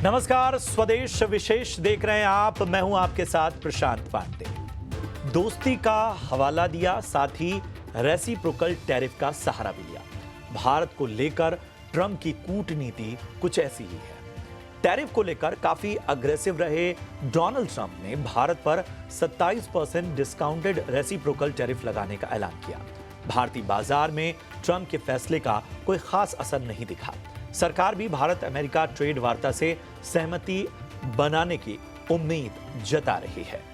नमस्कार, स्वदेश विशेष देख रहे हैं आप। मैं हूं आपके साथ प्रशांत पांडे। दोस्ती का हवाला दिया, साथ ही रेसिप्रोकल टैरिफ का सहारा भी लिया। भारत को लेकर ट्रंप की कूटनीति कुछ ऐसी ही है। टैरिफ को लेकर काफी अग्रेसिव रहे डोनाल्ड ट्रंप ने भारत पर 27% डिस्काउंटेड रेसिप्रोकल टैरिफ लगाने का ऐलान किया। भारतीय बाजार में ट्रंप के फैसले का कोई खास असर नहीं दिखा। सरकार भी भारत अमेरिका ट्रेड वार्ता से सहमति बनाने की उम्मीद जता रही है।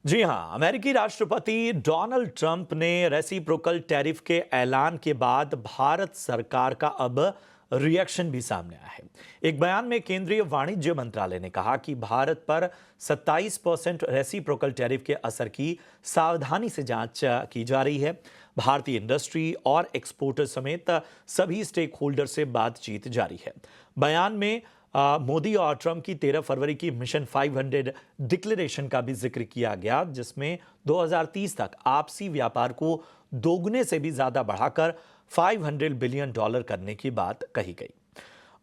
जी हां, अमेरिकी राष्ट्रपति डोनाल्ड ट्रंप ने रेसिप्रोकल टैरिफ के ऐलान के बाद भारत सरकार का अब रिएक्शन भी सामने आया है। एक बयान में केंद्रीय वाणिज्य मंत्रालय ने कहा कि भारत पर 27% रेसिप्रोकल टैरिफ के असर की सावधानी से जांच की जा रही है। भारतीय इंडस्ट्री और एक्सपोर्टर समेत सभी स्टेक होल्डर से बातचीत जारी है। बयान में मोदी और ट्रंप की 13 फरवरी की मिशन 500 डिक्लेरेशन का भी जिक्र किया गया, जिसमें 2030 तक आपसी व्यापार को दोगुने से भी ज्यादा बढ़ाकर $500 बिलियन करने की बात कही गई।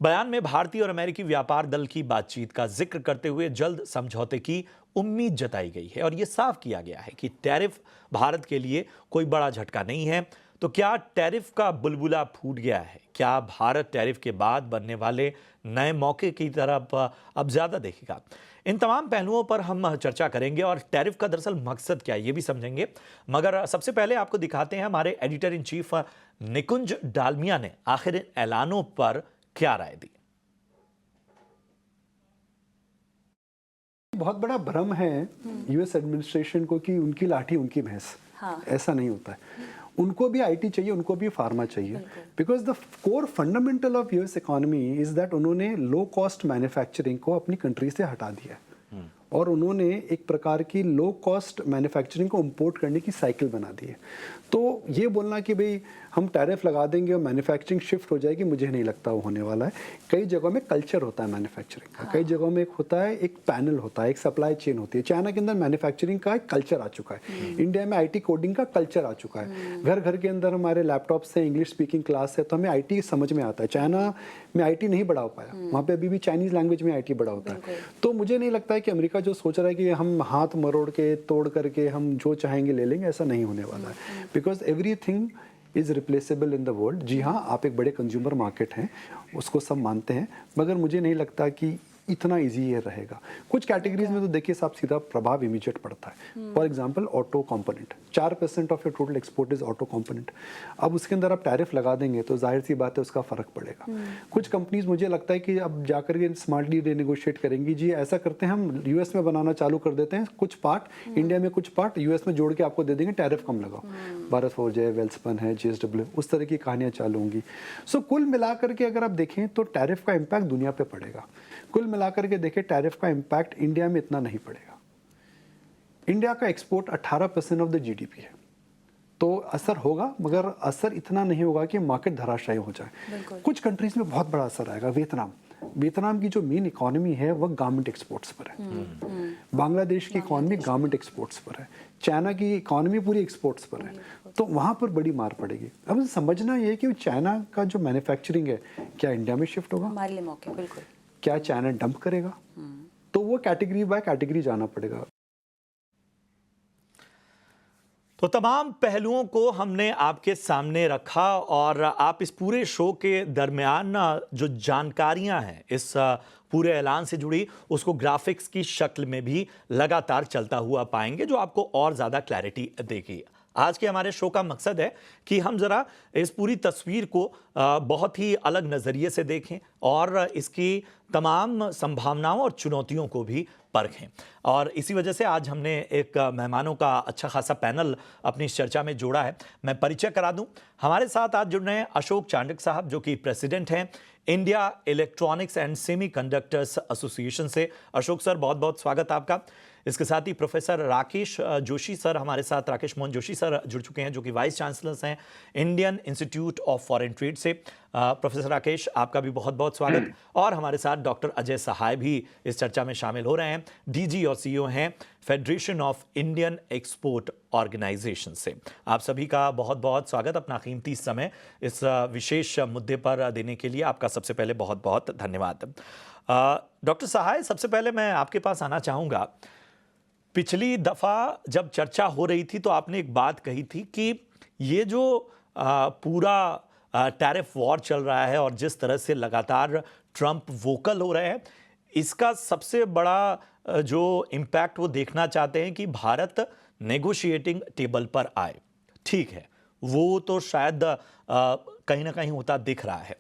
बयान में भारतीय और अमेरिकी व्यापार दल की बातचीत का जिक्र करते हुए जल्द समझौते की उम्मीद जताई गई है और यह साफ किया गया है कि टैरिफ भारत के लिए कोई बड़ा झटका नहीं है। तो क्या टैरिफ का बुलबुला फूट गया है? क्या भारत टैरिफ के बाद बनने वाले नए मौके की तरफ अब ज्यादा देखेगा? इन तमाम पहलुओं पर हम चर्चा करेंगे और टैरिफ का दरअसल मकसद क्या है ये भी समझेंगे। मगर सबसे पहले आपको दिखाते हैं हमारे एडिटर इन चीफ निकुंज डालमिया ने आखिर इन ऐलानों पर क्या राय दी। बहुत बड़ा भ्रम है यूएस एडमिनिस्ट्रेशन को कि उनकी लाठी उनकी भैंस। ऐसा नहीं होता है। उनको भी आईटी चाहिए, उनको भी फार्मा चाहिए, because the core fundamental of US economy is that उन्होंने लो कॉस्ट मैन्युफैक्चरिंग को अपनी कंट्री से हटा दिया और उन्होंने एक प्रकार की लो कॉस्ट मैन्युफैक्चरिंग को इंपोर्ट करने की साइकिल बना दी है। तो ये बोलना कि भाई हम टैरिफ लगा देंगे और मैन्युफैक्चरिंग शिफ्ट हो जाएगी, मुझे नहीं लगता वो होने वाला है। कई जगहों में कल्चर होता है मैन्युफैक्चरिंग का, कई जगहों में एक होता है, एक पैनल होता है, एक सप्लाई चेन होती है। चाइना के अंदर मैन्युफैक्चरिंग का एक कल्चर आ चुका है, इंडिया में आईटी कोडिंग का कल्चर आ चुका है। घर घर के अंदर हमारे लैपटॉप से इंग्लिश स्पीकिंग क्लास है, तो हमें आईटी समझ में आता है। चाइना में आईटी नहीं बढ़ा पाया, वहाँ पे अभी भी चाइनीज लैंग्वेज में आईटी बढ़ा होता है। तो मुझे नहीं लगता है कि अमेरिका जो सोच रहा है कि हम हाथ मरोड़ के तोड़ करके हम जो चाहेंगे ले लेंगे, ऐसा नहीं होने वाला है। Because everything is replaceable in the world. जी हाँ, आप एक बड़े कंज्यूमर मार्केट हैं, उसको सब मानते हैं, मगर मुझे नहीं लगता कि इतना इजी ये रहेगा। कुछ कैटेगरीज में तो देखिए साहब सीधा प्रभाव इमीडिएट पड़ता है। For example auto component, 4% of your total export is auto component. अब उसके अंदर आप टैरिफ लगा देंगे तो जाहिर सी बात है उसका फर्क पड़ेगा। कुछ कंपनीज मुझे लगता है कि अब जाकर के स्मार्टली रेनेगोशिएट करेंगी। जी ऐसा करते हैं, हम यूएस में बनाना चालू कर देते हैं, कुछ पार्ट इंडिया में, कुछ पार्ट यूएस में जोड़ के आपको दे देंगे, टैरिफ कम लगाओ। भारत फोर्ज है, वेल्सपन है, जेएसडब्ल्यू, उस तरह की कहानियां चालू होंगी। सो कुल मिलाकर के अगर आप देखें तो टैरिफ का इम्पैक्ट दुनिया पे पड़ेगा। कुल मिलाकर के देखें टैरिफ का इम्पैक्ट इंडिया में इतना नहीं पड़ेगा। इंडिया का एक्सपोर्ट 18% ऑफ द जीडीपी है, तो असर होगा, मगर असर इतना नहीं होगा कि मार्केट धराशायी हो जाए। कुछ कंट्रीज में बहुत बड़ा असर आएगा। वियतनाम की जो मेन इकोनॉमी है वह गारमेंट एक्सपोर्ट्स पर है। बांग्लादेश की इकोनॉमी गारमेंट एक्सपोर्ट्स पर है। चाइना की इकोनॉमी पूरी एक्सपोर्ट्स पर है, तो वहां पर बड़ी मार पड़ेगी। अब समझना ये है कि चाइना का जो मैन्युफैक्चरिंग है क्या इंडिया में शिफ्ट होगा? हमारे लिए मौके, बिल्कुल। क्या चाइना डंप करेगा? तो वो कैटेगरी बाय कैटेगरी जाना पड़ेगा। तो तमाम पहलुओं को हमने आपके सामने रखा और आप इस पूरे शो के दरमियान जो जानकारियां हैं इस पूरे ऐलान से जुड़ी, उसको ग्राफिक्स की शक्ल में भी लगातार चलता हुआ पाएंगे, जो आपको और ज़्यादा क्लैरिटी देगी। आज के हमारे शो का मकसद है कि हम ज़रा इस पूरी तस्वीर को बहुत ही अलग नज़रिए से देखें और इसकी तमाम संभावनाओं और चुनौतियों को भी परखें। और इसी वजह से आज हमने एक मेहमानों का अच्छा खासा पैनल अपनी इस चर्चा में जोड़ा है। मैं परिचय करा दूं, हमारे साथ आज जुड़ रहे हैं अशोक चांडक साहब, जो कि प्रेसिडेंट हैं India electronics and semiconductors association से। अशोक सर, बहुत बहुत स्वागत आपका। इसके साथ ही प्रोफेसर राकेश जोशी सर हमारे साथ, राकेश मोहन जोशी सर जुड़ चुके हैं, जो कि वाइस चांसलर्स हैं Indian institute of foreign trade से। प्रोफेसर राकेश, आपका भी बहुत बहुत स्वागत। और हमारे साथ डॉक्टर अजय सहाय भी इस चर्चा में शामिल हो रहे हैं, डीजी और सीईओ हैं federation of Indian export organisation से। आप सभी का बहुत बहुत स्वागत। अपना कीमती समय इस विशेष मुद्दे पर देने के लिए आपका सबसे पहले बहुत बहुत धन्यवाद। डॉक्टर सहाय, सबसे पहले मैं आपके पास आना चाहूँगा। पिछली दफ़ा जब चर्चा हो रही थी तो आपने एक बात कही थी कि ये जो पूरा टैरिफ वॉर चल रहा है और जिस तरह से लगातार ट्रंप वोकल हो रहे हैं, इसका सबसे बड़ा जो इम्पैक्ट वो देखना चाहते हैं कि भारत नेगोशिएटिंग टेबल पर आए। ठीक है, वो तो शायद कहीं ना कहीं होता दिख रहा है।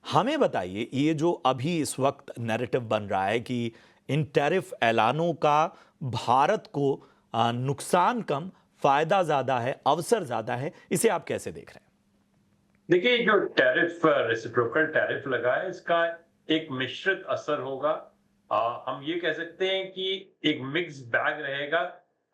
हमें बताइए, ये जो अभी इस वक्त नैरेटिव बन रहा है कि इन टैरिफ ऐलानों का भारत को नुकसान कम, फायदा ज्यादा है, अवसर ज्यादा है, इसे आप कैसे देख रहे हैं? देखिए, जो टैरिफ रेसिप्रोकल टैरिफ लगा है, इसका एक मिश्रित असर होगा। हम ये कह सकते हैं कि एक मिक्स बैग रहेगा।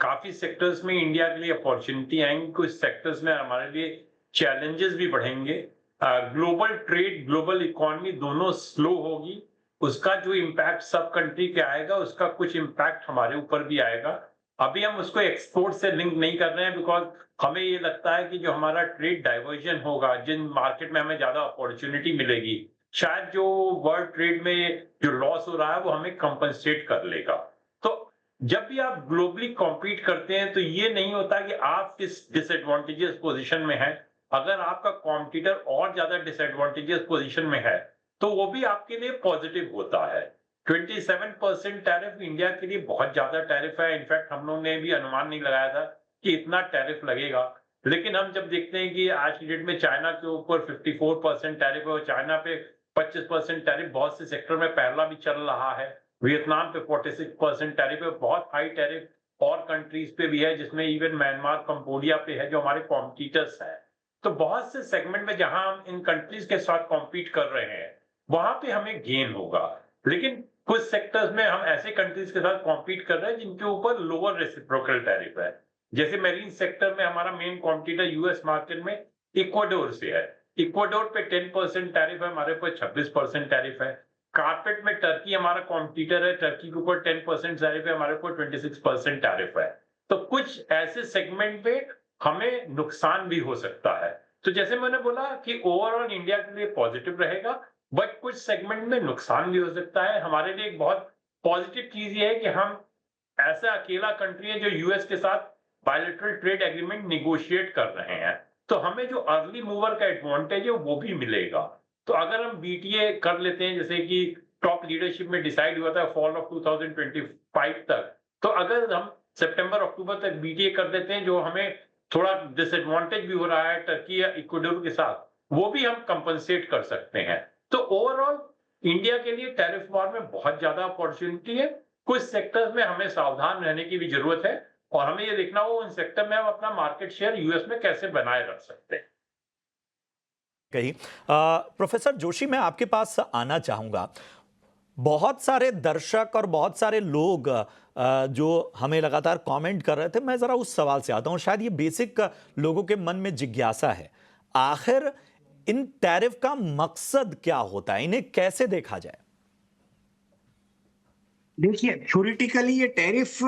काफी सेक्टर्स में इंडिया के लिए अपॉर्चुनिटी आएंगी, कुछ सेक्टर्स में हमारे लिए चैलेंजेस भी बढ़ेंगे। ग्लोबल ट्रेड, ग्लोबल इकोनॉमी दोनों स्लो होगी, उसका जो इम्पैक्ट सब कंट्री के आएगा, उसका कुछ इम्पैक्ट हमारे ऊपर भी आएगा। अभी हम उसको एक्सपोर्ट से लिंक नहीं कर रहे हैं, बिकॉज हमें ये लगता है कि जो हमारा ट्रेड डाइवर्जन होगा, जिन मार्केट में हमें ज्यादा अपॉर्चुनिटी मिलेगी, शायद जो वर्ल्ड ट्रेड में जो लॉस हो रहा है वो हमें कंपनसेट कर लेगा। तो जब भी आप ग्लोबली कॉम्पीट करते हैं तो ये नहीं होता कि आप किस डिसएडवांटेजियस पोजीशन में हैं। अगर आपका कॉम्पिटिटर और ज्यादा डिसएडवांटेजियस पोजीशन में है तो वो भी आपके लिए पॉजिटिव होता है। 27% टैरिफ इंडिया के लिए बहुत ज्यादा टैरिफ है। इनफैक्ट हम लोग ने भी अनुमान नहीं लगाया था कि इतना टैरिफ लगेगा, लेकिन हम जब देखते हैं कि आज की डेट में चाइना के ऊपर 54% टैरिफ है और चाइना पे 25% टैरिफ बहुत से सेक्टर में पहला भी चल रहा है। वियतनाम पे 46% टैरिफ है, बहुत हाई टैरिफ और कंट्रीज पे भी है, जिसमें इवन म्यांमार, कंबोडिया पे है, जो हमारे कॉम्पिटिटर्स है। तो बहुत से सेगमेंट में जहां हम इन कंट्रीज के साथ कॉम्पीट कर रहे हैं, वहां पे हमें गेन होगा। लेकिन कुछ सेक्टर्स में हम ऐसे कंट्रीज के साथ कॉम्पीट कर रहे हैं जिनके ऊपर लोअर रेसिप्रोकल टैरिफ है। जैसे मेरीन सेक्टर में हमारा मेन कॉम्पिटिटर यूएस मार्केट में इक्वाडोर से है। इक्वाडोर पे 10% टैरिफ है, हमारे ऊपर 26% टैरिफ है। कारपेट में टर्की हमारा कॉम्पिटिटर है, टर्की के ऊपर 10% टैरिफ है, हमारे ऊपर 26% टैरिफ है। तो कुछ ऐसे सेगमेंट पे हमें नुकसान भी हो सकता है। तो जैसे मैंने बोला कि ओवरऑल इंडिया के लिए पॉजिटिव रहेगा, बट कुछ सेगमेंट में नुकसान भी हो सकता है। हमारे लिए एक बहुत पॉजिटिव चीज ये है कि हम ऐसा अकेला कंट्री है जो यूएस के साथ बायलैटरल ट्रेड एग्रीमेंट निगोशिएट कर रहे हैं, तो हमें जो अर्ली मूवर का एडवांटेज है वो भी मिलेगा। तो अगर हम बीटीए कर लेते हैं, जैसे कि टॉप लीडरशिप में डिसाइड हुआ था फॉल ऑफ 2025 तक, तो अगर हम सितंबर अक्टूबर तक बीटीए कर देते हैं, जो हमें थोड़ा डिसएडवांटेज भी हो रहा है टर्की या इक्वाडोर के साथ, वो भी हम कंपनसेट कर सकते हैं। तो ओवरऑल इंडिया के लिए टैरिफ वॉर में बहुत ज्यादा अपॉर्चुनिटी है। कुछ सेक्टर्स में हमें सावधान रहने की भी जरूरत है और हमें ये देखना हो उन सेक्टर में हम अपना मार्केट शेयर यूएस में कैसे बनाए रख सकते हैं। कही प्रोफेसर जोशी, मैं आपके पास आना चाहूंगा। बहुत सारे दर्शक और बहुत सारे लोग जो हमें लगातार कमेंट कर रहे थे, मैं जरा उस सवाल से आता हूं, शायद ये बेसिक लोगों के मन में जिज्ञासा है, आखिर इन टैरिफ का मकसद क्या होता है, इन्हें कैसे देखा जाए? देखिए, थ्योरेटिकली ये टैरिफ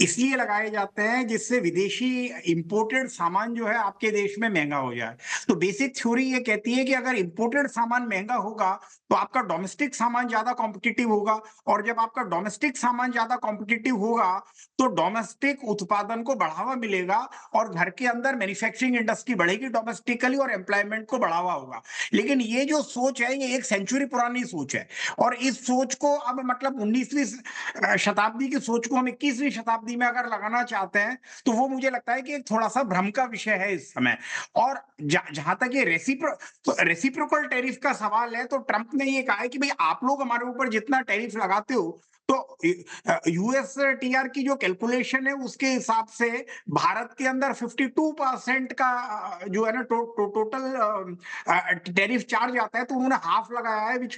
इसलिए लगाए जाते हैं जिससे विदेशी इंपोर्टेड सामान जो है आपके देश में महंगा हो जाए। तो बेसिक थ्योरी ये कहती है कि अगर इंपोर्टेड सामान महंगा होगा तो आपका डोमेस्टिक सामान ज्यादा कॉम्पिटिटिव होगा, और जब आपका डोमेस्टिक सामान ज्यादा कॉम्पिटिटिव होगा तो डोमेस्टिक उत्पादन को बढ़ावा मिलेगा और घर के अंदर मैन्युफैक्चरिंग इंडस्ट्री बढ़ेगी डोमेस्टिकली और एम्प्लॉयमेंट को बढ़ावा होगा। लेकिन ये जो सोच है ये 1 सेंचुरी पुरानी सोच है, और इस सोच को अब मतलब 19वीं शताब्दी की सोच को हम 21वीं शताब्दी में अगर लगाना चाहते हैं तो वो मुझे लगता है कि एक थोड़ा सा भ्रम का विषय है इस समय। और जहां तक ये रेसिप्रोकल टैरिफ का सवाल है, तो ट्रंप ने ये कहा है कि भाई आप लोग हमारे ऊपर जितना टैरिफ लगाते हो तो यूएसटीआर की जो कैलकुलेशन है उसके हिसाब से भारत के अंदर 52% का जो है ना टोटल टैरिफ चार्ज आता है, तो उन्होंने हाफ लगाया है, विच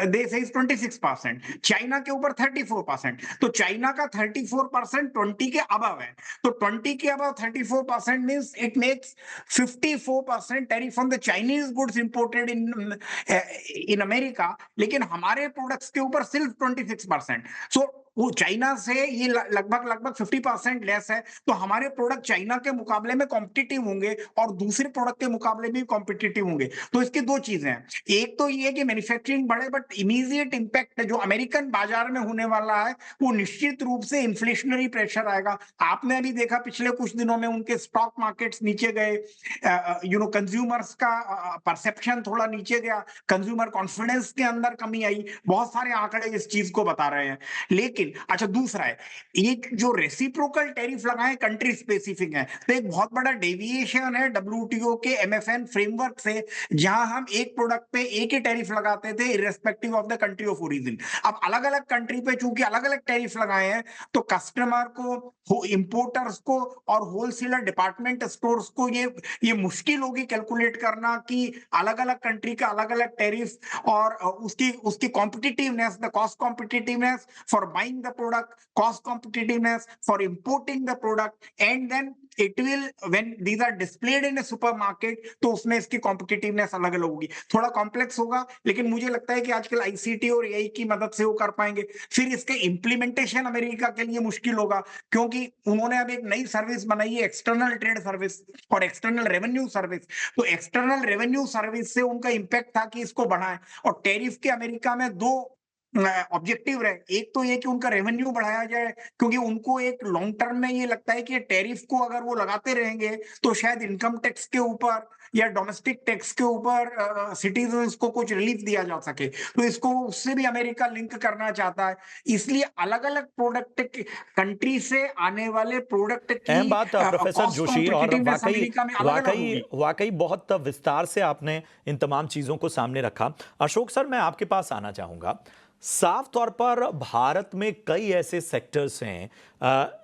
दे से 26%। चाइना के ऊपर 34%, तो चाइना का 34% 20 के अबव है, तो 20 के above 34% means it makes 54% tariff on the Chinese goods imported in America, लेकिन हमारे प्रोडक्ट्स के ऊपर सिर्फ 26%। सो वो चाइना से ये लगभग लगभग 50% लेस है, तो हमारे प्रोडक्ट चाइना के मुकाबले में कॉम्पिटिटिव होंगे और दूसरे प्रोडक्ट के मुकाबले भी कॉम्पिटिटिव होंगे। तो इसकी दो चीजें हैं, एक तो ये कि मैन्युफैक्चरिंग बढ़े, बट इमीडिएट इंपैक्ट जो अमेरिकन बाजार में होने वाला है वो निश्चित रूप से इन्फ्लेशनरी प्रेशर आएगा। आपने अभी देखा पिछले कुछ दिनों में उनके स्टॉक मार्केट्स नीचे गए, कंज्यूमर्स का परसेप्शन थोड़ा नीचे गया, कंज्यूमर कॉन्फिडेंस के अंदर कमी आई, बहुत सारे आंकड़े इस चीज को बता रहे हैं। लेकिन अच्छा दूसरा है, ये जो रेसिप्रोकल टैरिफ लगाए कंट्री स्पेसिफिक है, तो एक बहुत बड़ा डेविएशन है डब्ल्यूटीओ के एमएफएन फ्रेमवर्क से, जहां हम एक प्रोडक्ट पे एक ही टैरिफ लगाते थे irrespective of the country of origin. अब अलग अलग कंट्री पे चूंकि अलग अलग टैरिफ लगाए हैं, तो कस्टमर को, इंपोर्टर्स को और होलसेलर डिपार्टमेंट स्टोर्स को ये मुश्किल होगी कैलकुलेट करना कि अलग अलग कंट्री का अलग अलग टैरिफ और उसकी उसकी competitiveness, the cost competitiveness for buying the product, cost competitiveness for importing the product, and then it will when these are displayed in a supermarket, तो उसमें इसकी कॉम्पिटिटिवनेस अलग अलग होगी। थोड़ा कॉम्प्लेक्स होगा, लेकिन मुझे लगता है कि आजकल आईसीटी और एआई की मदद से वो कर पाएंगे। फिर इसके इंप्लीमेंटेशन अमेरिका के लिए मुश्किल होगा, क्योंकि उन्होंने अब एक नई सर्विस बनाई है, एक्सटर्नल ट्रेड सर्विस और एक्सटर्नल रेवेन्यू सर्विस। तो एक्सटर्नल रेवेन्यू सर्विस से उनका इंपैक्ट था कि इसको बढ़ाएं, और टैरिफ के अमेरिका में दो ऑब्जेक्टिव रहे, एक तो ये कि उनका रेवेन्यू बढ़ाया जाए, क्योंकि उनको एक लॉन्ग टर्म में ये लगता है कि टैरिफ को अगर वो लगाते रहेंगे तो शायद इनकम टैक्स के ऊपर या डोमेस्टिक टैक्स के ऊपर सिटीजन्स को कुछ रिलीफ दिया जा सके, तो इसको उससे भी अमेरिका लिंक करना चाहता है। इसलिए अलग अलग प्रोडक्ट कंट्री से आने वाले प्रोडक्ट की अहम बात प्रोफेसर कॉस्ट जोशी, और कॉम्पिटिटिवनेस वाकई अमेरिका में अलग अलग वाकई होगी। वाकई बहुत विस्तार से आपने इन तमाम चीज़ों को सामने रखा। अशोक सर, मैं आपके पास आना चाहूँगा। साफ तौर पर भारत में कई ऐसे सेक्टर्स हैं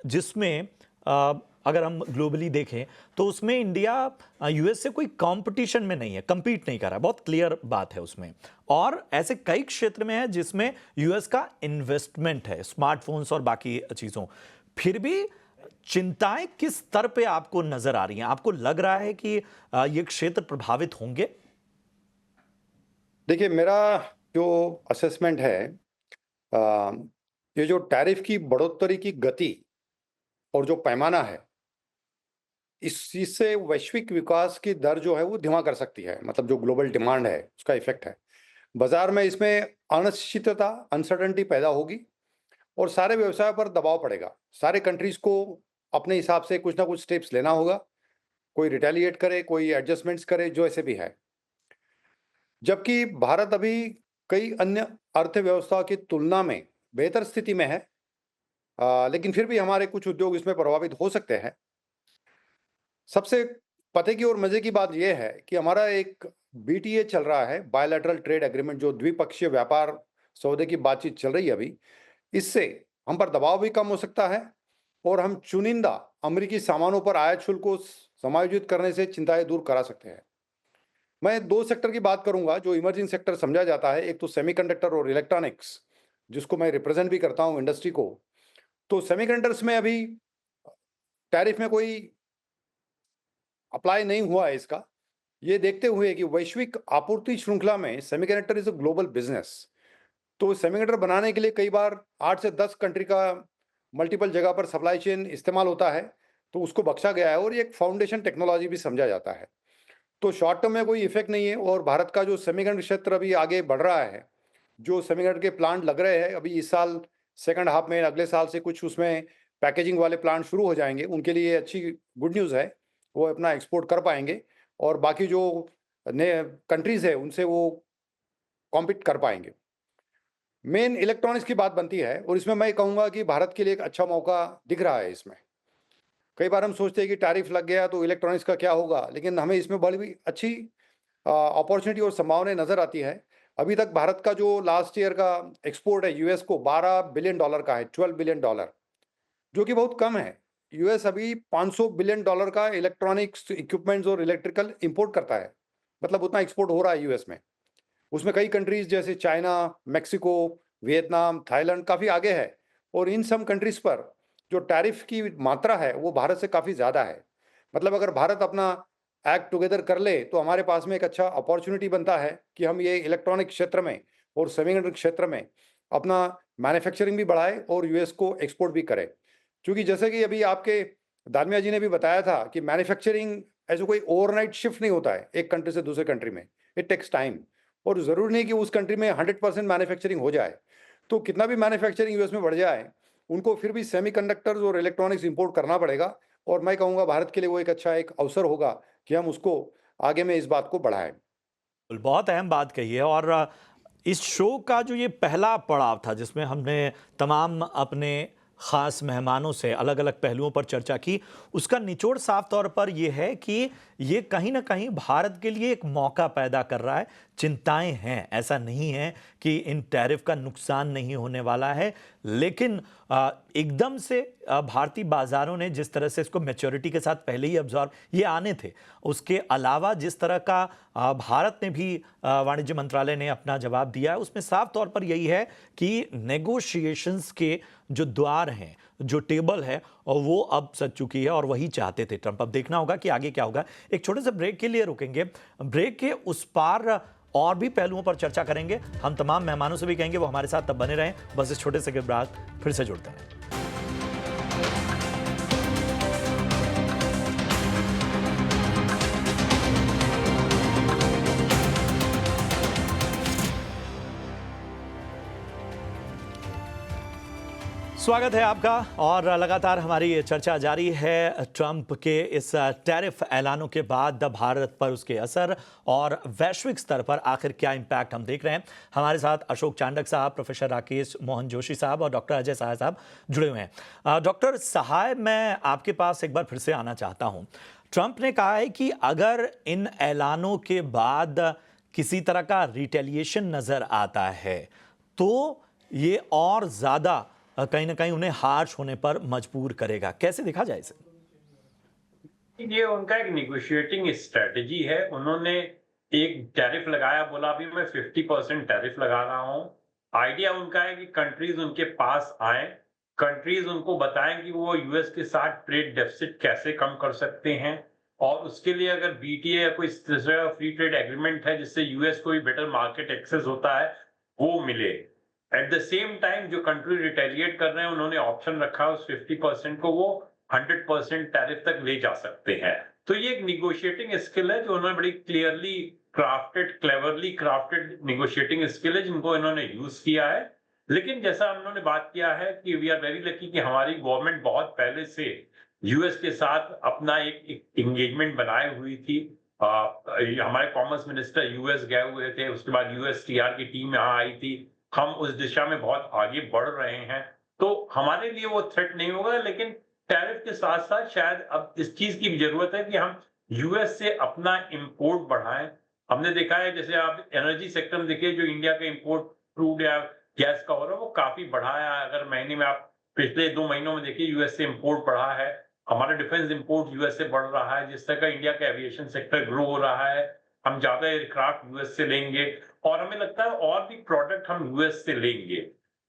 जिसमें अगर हम ग्लोबली देखें तो उसमें इंडिया यूएस से कोई कंपटीशन में नहीं है, compete नहीं कर रहा, बहुत क्लियर बात है उसमें। और ऐसे कई क्षेत्र में है जिसमें यूएस का इन्वेस्टमेंट है, स्मार्टफोन्स और बाकी चीज़ों। फिर भी चिंताएं किस स्तर पे आपको नजर आ रही हैं? आपको लग रहा है कि ये क्षेत्र प्रभावित होंगे? देखिए, मेरा जो असेसमेंट है, ये जो टैरिफ की बढ़ोतरी की गति और जो पैमाना है, इस चीज से वैश्विक विकास की दर जो है वो धीमा कर सकती है। मतलब जो ग्लोबल डिमांड है उसका इफेक्ट है, बाजार में इसमें अनिश्चितता, अनसर्टेनिटी पैदा होगी और सारे व्यवसाय पर दबाव पड़ेगा। सारे कंट्रीज को अपने हिसाब से कुछ ना कुछ स्टेप्स लेना होगा, कोई रिटेलिएट करे, कोई एडजस्टमेंट्स करे, जो ऐसे भी है। जबकि भारत अभी कई अन्य अर्थव्यवस्था की तुलना में बेहतर स्थिति में है, लेकिन फिर भी हमारे कुछ उद्योग इसमें प्रभावित हो सकते हैं। सबसे पते की और मजे की बात यह है कि हमारा एक बीटीए चल रहा है, बायलैटरल ट्रेड एग्रीमेंट, जो द्विपक्षीय व्यापार सौदे की बातचीत चल रही है अभी। इससे हम पर दबाव भी कम हो सकता है और हम चुनिंदा अमेरिकी सामानों पर आयात शुल्क को समायोजित करने से चिंताएं दूर करा सकते हैं। मैं दो सेक्टर की बात करूंगा जो इमर्जिंग सेक्टर समझा जाता है, एक तो सेमीकंडक्टर और इलेक्ट्रॉनिक्स, जिसको मैं रिप्रेजेंट भी करता हूं इंडस्ट्री को। तो सेमीकंडक्टर्स में अभी टैरिफ में कोई अप्लाई नहीं हुआ है इसका, ये देखते हुए कि वैश्विक आपूर्ति श्रृंखला में semiconductor is a global business. तो सेमीकंडक्टर बनाने के लिए कई बार 8 से 10 कंट्री का मल्टीपल जगह पर सप्लाई चेन इस्तेमाल होता है, तो उसको बख्शा गया है और ये एक फाउंडेशन टेक्नोलॉजी भी समझा जाता है। तो शॉर्ट टर्म में कोई इफेक्ट नहीं है। और भारत का जो सेमीकंडक्टर क्षेत्र अभी आगे बढ़ रहा है, जो सेमीकंडक्टर के प्लांट लग रहे हैं अभी इस साल सेकंड हाफ में, अगले साल से कुछ उसमें पैकेजिंग वाले प्लांट शुरू हो जाएंगे, उनके लिए अच्छी गुड न्यूज़ है, वो अपना एक्सपोर्ट कर पाएंगे और बाकी जो नए कंट्रीज है उनसे वो कॉम्पीट कर पाएंगे। मेन इलेक्ट्रॉनिक्स की बात बनती है और इसमें मैं कहूँगा कि भारत के लिए एक अच्छा मौका दिख रहा है इसमें। कई बार हम सोचते हैं कि टैरिफ लग गया तो इलेक्ट्रॉनिक्स का क्या होगा, लेकिन हमें इसमें बड़ी अच्छी अपॉर्चुनिटी और संभावनाएं नज़र आती है। अभी तक भारत का जो लास्ट ईयर का एक्सपोर्ट है यूएस को $12 बिलियन का है, $12 बिलियन, जो कि बहुत कम है। यूएस अभी $500 बिलियन का इलेक्ट्रॉनिक्स इक्विपमेंट्स और इलेक्ट्रिकल इंपोर्ट करता है, मतलब उतना एक्सपोर्ट हो रहा है यूएस में। उसमें कई कंट्रीज जैसे चाइना, मेक्सिको, वियतनाम, थाईलैंड काफ़ी आगे है, और इन सब कंट्रीज पर जो टैरिफ की मात्रा है वो भारत से काफ़ी ज़्यादा है। मतलब अगर भारत अपना एक्ट टुगेदर कर ले तो हमारे पास में एक अच्छा अपॉर्चुनिटी बनता है कि हम ये इलेक्ट्रॉनिक क्षेत्र में और सेमीकंडक्टर क्षेत्र में अपना मैन्युफैक्चरिंग भी बढ़ाए और यूएस को एक्सपोर्ट भी करें। क्योंकि जैसे कि अभी आपके दानिया जी ने भी बताया था कि मैन्युफैक्चरिंग ऐसे कोई ओवरनाइट शिफ्ट नहीं होता है एक कंट्री से दूसरे कंट्री में, इट टेक्स टाइम। और ज़रूरी नहीं कि उस कंट्री में 100% मैन्युफैक्चरिंग हो जाए। तो कितना भी मैन्युफैक्चरिंग यूएस में बढ़ जाए, उनको फिर भी सेमीकंडक्टर्स और इलेक्ट्रॉनिक्स इंपोर्ट करना पड़ेगा, और मैं कहूँगा भारत के लिए वो एक अच्छा एक अवसर होगा कि हम उसको आगे में इस बात को बढ़ाएं। बहुत अहम बात कही है। और इस शो का जो ये पहला पड़ाव था जिसमें हमने तमाम अपने ख़ास मेहमानों से अलग अलग पहलुओं पर चर्चा की, उसका निचोड़ साफ तौर पर यह है कि ये कहीं ना कहीं भारत के लिए एक मौका पैदा कर रहा है। चिंताएं हैं, ऐसा नहीं है कि इन टैरिफ का नुकसान नहीं होने वाला है, लेकिन एकदम से भारतीय बाजारों ने जिस तरह से इसको मैच्योरिटी के साथ पहले ही अब्जॉर्व ये आने थे, उसके अलावा जिस तरह का भारत ने भी वाणिज्य मंत्रालय ने अपना जवाब दिया है, उसमें साफ तौर पर यही है कि नेगोशिएशंस के जो द्वार हैं, जो टेबल है, और वो अब सज चुकी है, और वही चाहते थे ट्रंप। अब देखना होगा कि आगे क्या होगा। एक छोटे से ब्रेक के लिए रुकेंगे, ब्रेक के उस पार और भी पहलुओं पर चर्चा करेंगे। हम तमाम मेहमानों से भी कहेंगे वो हमारे साथ तब बने रहें। बस इस छोटे से के बाद फिर से जुड़ते हैं। स्वागत है आपका, और लगातार हमारी ये चर्चा जारी है ट्रंप के इस टैरिफ ऐलानों के बाद भारत पर उसके असर और वैश्विक स्तर पर आखिर क्या इम्पैक्ट हम देख रहे हैं। हमारे साथ अशोक चांडक साहब, प्रोफेसर राकेश मोहन जोशी साहब और डॉक्टर अजय सहाय साहब जुड़े हुए हैं। डॉक्टर सहाय, मैं आपके पास एक बार फिर से आना चाहता हूँ। ट्रंप ने कहा है कि अगर इन ऐलानों के बाद किसी तरह का रिटेलिएशन नज़र आता है तो ये और ज़्यादा कहीं ना कहीं उन्हें हार्श होने पर मजबूर करेगा। कैसे देखा जाए इसे? ये उनका एक निगोशिएटिंग स्ट्रेटजी है। उन्होंने एक टैरिफ लगाया, बोला अभी मैं 50% टैरिफ लगा रहा हूं। आइडिया उनका है कि कंट्रीज उनके पास आए, कंट्रीज उनको बताएं कि वो यूएस के साथ ट्रेड डेफिसिट कैसे कम कर सकते हैं, और उसके लिए अगर बीटीए या कोई फ्री ट्रेड एग्रीमेंट है जिससे यूएस को भी बेटर मार्केट एक्सेस होता है, वो मिले। एट द सेम टाइम जो कंट्री रिटेलिएट कर रहे हैं, उन्होंने ऑप्शन रखा है उस 50% को वो 100% टैरिफ तक ले जा सकते हैं। तो ये एक निगोशिएटिंग स्किल है जो उन्होंने बड़ी clearly cleverly crafted negotiating skill है जिनको इन्होंने यूज किया है। लेकिन जैसा उन्होंने बात किया है कि वी आर वेरी लकी कि हमारी गवर्नमेंट बहुत पहले से यूएस के साथ अपना एक एंगेजमेंट बनाए हुई थी। हमारे कॉमर्स मिनिस्टर यूएस गए हुए थे, उसके बाद यूएसटीआर की टीम यहाँ आई थी। हम उस दिशा में बहुत आगे बढ़ रहे हैं, तो हमारे लिए वो थ्रेट नहीं होगा। लेकिन टैरिफ के साथ साथ शायद अब इस चीज की भी जरूरत है कि हम यूएस से अपना इंपोर्ट बढ़ाएं। हमने देखा है, जैसे आप एनर्जी सेक्टर में देखिए, जो इंडिया का इंपोर्ट क्रूड या गैस का हो रहा है वो काफी बढ़ा है। अगर महीने में आप पिछले 2 महीनों में देखिए, यूएस से इंपोर्ट बढ़ा है। हमारा डिफेंस इंपोर्ट यूएस से बढ़ रहा है। जिस तरह का इंडिया का एविएशन सेक्टर ग्रो हो रहा है, हम ज्यादा एयरक्राफ्ट यूएस से लेंगे, और हमें लगता है और भी प्रोडक्ट हम यूएस से लेंगे।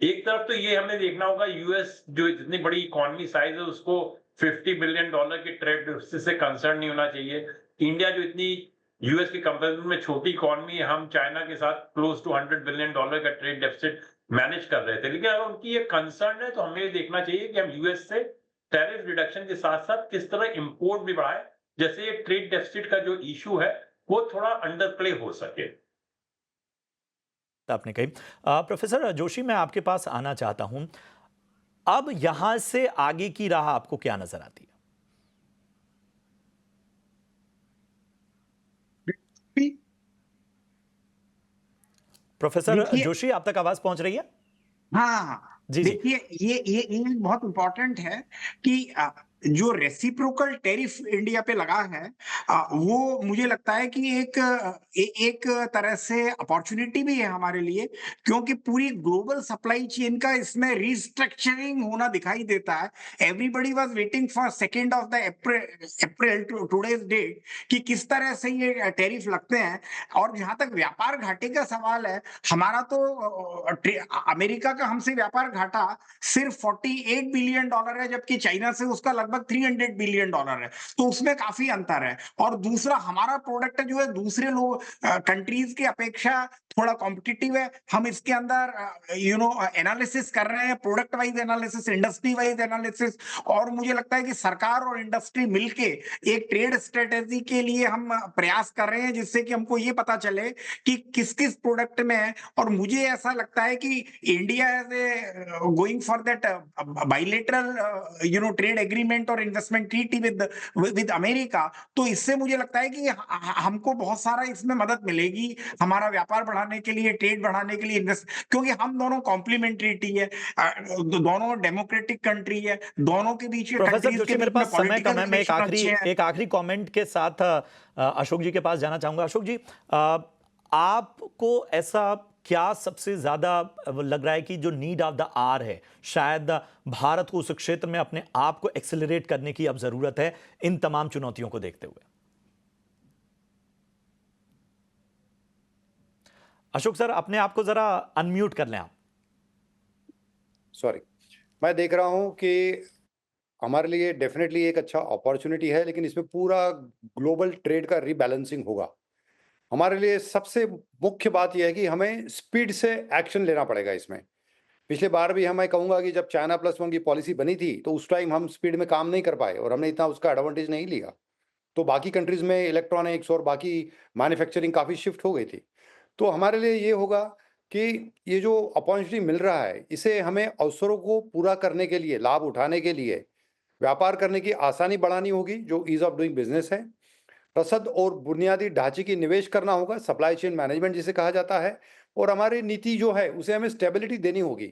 एक तरफ तो ये हमें देखना होगा, यूएस जो इतनी बड़ी इकोनॉमी साइज है उसको $50 बिलियन के ट्रेड डेफिसिट से कंसर्न नहीं होना चाहिए। इंडिया जो इतनी यूएस के कंपैरिजन में छोटी इकोनॉमी है, हम चाइना के साथ क्लोज टू $100 बिलियन का ट्रेड डेफिसिट मैनेज कर रहे थे। लेकिन अगर उनकी ये कंसर्न है तो हमें ये देखना चाहिए कि हम यूएस से टैरिफ रिडक्शन के साथ साथ किस तरह इंपोर्ट भी बढ़ाए, जैसे ये ट्रेड डेफिसिट का जो इशू है वो थोड़ा अंडर प्ले हो सके। आपने कही। प्रोफेसर जोशी, मैं आपके पास आना चाहता हूं। अब यहां से आगे की राह आपको क्या नजर आती है? प्रोफेसर जोशी, आप तक आवाज पहुंच रही है? हाँ, जी जी। देखिए ये बहुत इम्पोर्टेंट है कि जो रेसिप्रोकल टैरिफ इंडिया पे लगा है वो मुझे लगता है कि एक तरह से अपॉर्चुनिटी भी है हमारे लिए, क्योंकि पूरी ग्लोबल सप्लाई चेन का इसमें रिस्ट्रक्चरिंग होना दिखाई देता है। Everybody was waiting for 2nd of the April today's date कि किस तरह से ये टैरिफ लगते हैं। और जहां तक व्यापार घाटे का सवाल है, हमारा तो अमेरिका का हमसे व्यापार घाटा सिर्फ $48 बिलियन है, जबकि चाइना से उसका लगभग $300 बिलियन है। तो उसमें काफी अंतर है। और दूसरा, हमारा प्रोडक्ट जो है दूसरे लोग कंट्रीज की अपेक्षा थोड़ा कॉम्पिटिटिव है। हम इसके अंदर एनालिसिस कर रहे हैं, product wise analysis, industry wise analysis. और मुझे लगता है कि सरकार और इंडस्ट्री मिलके एक ट्रेड स्ट्रेटेजी के लिए हम प्रयास कर रहे हैं, जिससे कि हमको ये पता चले कि किस किस प्रोडक्ट में है। और मुझे ऐसा लगता है कि India is going for that bilateral trade agreement और इन्वेस्टमेंट ट्रीटी विद अमेरिका, तो इससे मुझे लगता है कि हमको बहुत सारा इसमें मदद मिलेगी हमारा व्यापार बढ़ाने के लिए, ट्रेड बढ़ाने के लिए, इन्वेस्ट, क्योंकि हम दोनों कॉम्प्लीमेंट्रिटी है, दोनों डेमोक्रेटिक कंट्री है, दोनों के बीच प्रोफेसर जोशी, मेरे पास समय कम है, मैं पॉलिटिकल एक आखिरी कमेंट के साथ अशोक जी के पास जाना चाहूंगा। अशोक जी, आपको ऐसा क्या सबसे ज्यादा लग रहा है कि जो नीड ऑफ द आवर है, शायद भारत को उस क्षेत्र में अपने आप को एक्सेलरेट करने की अब जरूरत है इन तमाम चुनौतियों को देखते हुए? अशोक सर, अपने आप को जरा अनम्यूट कर लें आप। सॉरी, मैं देख रहा हूं कि हमारे लिए डेफिनेटली एक अच्छा अपॉर्चुनिटी है, लेकिन इसमें पूरा ग्लोबल ट्रेड का रीबैलेंसिंग होगा। हमारे लिए सबसे मुख्य बात यह है कि हमें स्पीड से एक्शन लेना पड़ेगा इसमें। पिछले बार भी मैं कहूँगा कि जब चाइना +1 की पॉलिसी बनी थी, तो उस टाइम हम स्पीड में काम नहीं कर पाए और हमने इतना उसका एडवांटेज नहीं लिया। तो बाकी कंट्रीज़ में इलेक्ट्रॉनिक्स और बाकी मैन्युफैक्चरिंग काफ़ी शिफ्ट हो गई थी। तो हमारे लिए ये होगा कि ये जो अपॉर्चुनिटी मिल रहा है, इसे हमें अवसरों को पूरा करने के लिए, लाभ उठाने के लिए, व्यापार करने की आसानी बढ़ानी होगी, जो ईज़ ऑफ डूइंग बिज़नेस है। रसद और बुनियादी ढांचे की निवेश करना होगा, सप्लाई चेन मैनेजमेंट जिसे कहा जाता है। और हमारी नीति जो है, उसे हमें स्टेबिलिटी देनी होगी।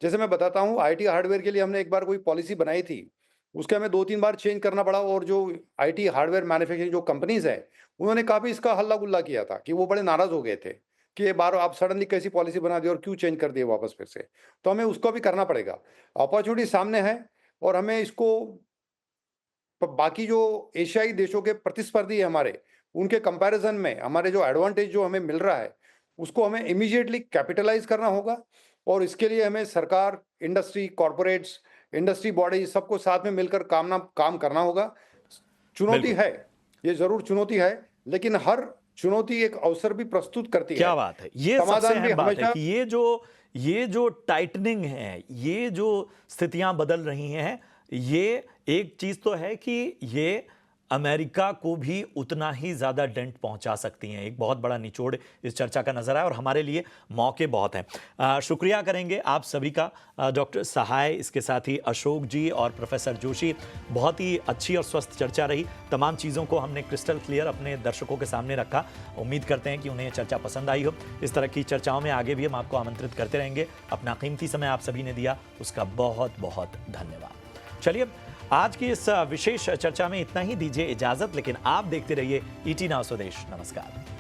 जैसे मैं बताता हूँ, आईटी हार्डवेयर के लिए हमने एक बार कोई पॉलिसी बनाई थी, उसके हमें 2-3 बार चेंज करना पड़ा। और जो आईटी हार्डवेयर मैन्युफैक्चरिंग जो कंपनीज़ हैं, उन्होंने काफ़ी इसका हल्ला-गुल्ला किया था कि वो बड़े नाराज़ हो गए थे कि ये बार आप सडनली कैसी पॉलिसी बना दी और क्यों चेंज कर दिए वापस फिर से। तो हमें उसको भी करना पड़ेगा। अपॉर्चुनिटी सामने है और हमें इसको बाकी जो एशियाई देशों के प्रतिस्पर्धी है हमारे, उनके कंपैरिजन में हमारे जो एडवांटेज जो हमें मिल रहा है, उसको हमें इमीडिएटली कैपिटलाइज करना होगा। और इसके लिए हमें सरकार, इंडस्ट्री, कॉर्पोरेट्स, इंडस्ट्री बॉडी, सबको साथ में मिलकर काम करना होगा। चुनौती है, ये जरूर चुनौती है, लेकिन हर चुनौती एक अवसर भी प्रस्तुत करती है। क्या बात है, ये सबसे समाधान भी अहम बात है हमेशा कि ये जो टाइटनिंग है, ये जो स्थितियां बदल रही हैं, ये एक चीज तो है कि ये अमेरिका को भी उतना ही ज्यादा डेंट पहुंचा सकती हैं। एक बहुत बड़ा निचोड़ इस चर्चा का नजर आया और हमारे लिए मौके बहुत हैं। शुक्रिया करेंगे आप सभी का, डॉक्टर सहाय, इसके साथ ही अशोक जी और प्रोफेसर जोशी। बहुत ही अच्छी और स्वस्थ चर्चा रही। तमाम चीज़ों को हमने क्रिस्टल क्लियर अपने दर्शकों के सामने रखा। उम्मीद करते हैं कि उन्हें ये चर्चा पसंद आई हो। इस तरह की चर्चाओं में आगे भी हम आपको आमंत्रित करते रहेंगे। अपना कीमती समय आप सभी ने दिया, उसका बहुत बहुत धन्यवाद। चलिए, आज की इस विशेष चर्चा में इतना ही। दीजिए इजाजत, लेकिन आप देखते रहिए ET नाउ स्वदेश। नमस्कार।